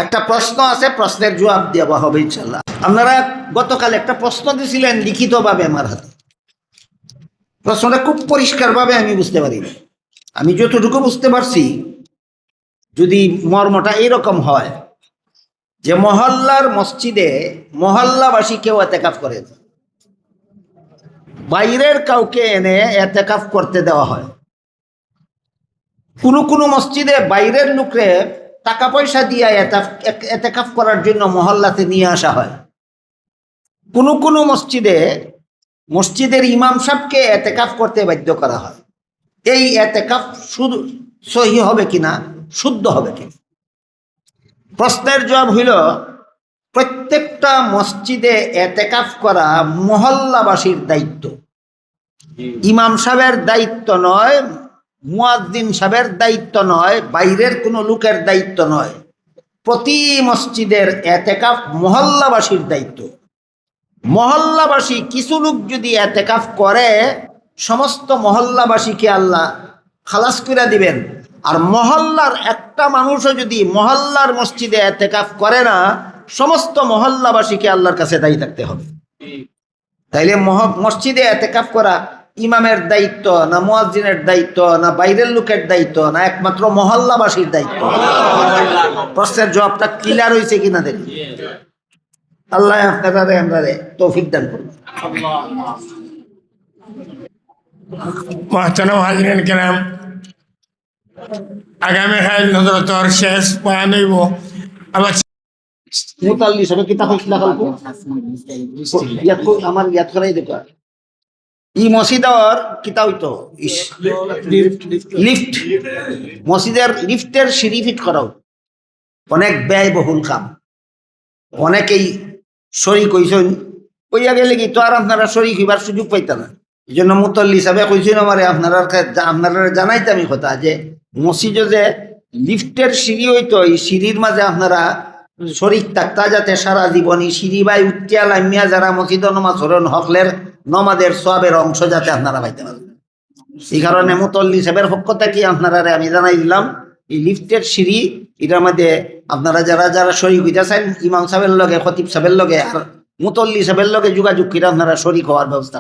একটা প্রশ্ন আছে, প্রশ্নের জবাব দেওয়া হবে ইনশাল্লাহ। আপনারা গতকাল একটা প্রশ্ন দিয়েছিলেন লিখিতভাবে আমার হাতে। প্রশ্নটা খুব পরিষ্কারভাবে আমি বুঝতে পারি। আমি যতটুকু বুঝতে পারছি, যদি মর্মটা এরকম হয় যে মহল্লার মসজিদে মহল্লাবাসী কেউ এতেকাফ করে, বাইরের কাউকে এনে এতেকাফ করতে দেওয়া হয়। কোনো কোনো মসজিদে বাইরের লোকরে টাকা পয়সা দিয়ে এতেকাফ করার জন্য মহল্লাতে নিয়ে আসা হয়। কোনো কোনো মসজিদে মসজিদের ইমাম সাহেবকে এতেকাফ করতে বাধ্য করা হয়। এই এতেকাফ শুধু সহি হবে কিনা, শুদ্ধ হবে কিনা? প্রশ্নের জবাব হইল, প্রত্যেকটা মসজিদে এতেকাফ করা মহল্লাবাসীর দায়িত্ব, ইমাম সাহেবের দায়িত্ব নয়, মুয়াজ্জিন সাহেবের দায়িত্ব নয়, বাইরের কোনো লোকের দায়িত্ব নয়। প্রতি মসজিদের এতেকাফ মহল্লাবাসীর দায়িত্ব। মহল্লাবাসী কিছু লোক যদি এতেকাফ করে, সমস্ত মহল্লাবাসীকে আল্লাহ খালাস করে দিবেন। আর মহল্লার একটা মানুষও যদি মহল্লার মসজিদে এতেকাফ করে না, সমস্ত মহল্লাবাসীকে আল্লাহর কাছে দায়ী থাকতে হবে। তাইলে মসজিদে এতেকাফ করা ইমামের দায়িত্ব না মুয়াজ্জিনের দায়িত্ব না বাইরের লোকের দায়িত্ব না একমাত্র মহল্লাবাসীর দায়িত্ব? প্রশ্নের জবাবটা ক্লিয়ার হয়েছে কিনা দেখি। আল্লাহ আপনারে তৌফিক দান করুন। মোহতারাম হাজরিন কেরাম, আগামী হাল হযরতর শেষ বয়ান হইব। আবার মুতাল্লিস হবে কিতাব ইসলাহ কালকু আমার ইয়াদ করাই দেব। ই মসজিদর কিতা হইতো লিফট, মসজিদের লিফটের সিঁড়ি ফিট করাও অনেক ব্যয়বহুল কাম। অনেকেই শরিক হইছেন, কইয়া গেলে কি তো আর আপনারা শরিক হইবার সুযোগ পাইতা না। এই জন্য মুতল্লি হিসাবে কইছেন আমার আপনারা জানাইতে আমি কথা যে মসজিদে যে লিফটের সিঁড়ি হইতো, এই সিঁড়ির মাঝে আপনারা শরিক থাকতা, যাতে সারা জীবনই সিঁড়ি বাই উঠিয়া লামিয়া যারা মসজিদ নমাজ হরণ হকলের নমাজের সওয়াবের অংশ যাতে আপনারা পাইতে পারেন। এই কারণে মুতল্লি সাহেবের পক্ষ থেকে আপনারা আমি জানাই দিলাম, এই লিফটের সিঁড়ি এটার মধ্যে আপনারা যারা যারা শরিক হইতে চান, ইমাম সাহেবের লগে, খতিব সাহেবের লগে আর মুতল্লি সাহেবের লগে যোগাযোগ করে আপনারা শরিক হওয়ার ব্যবস্থা।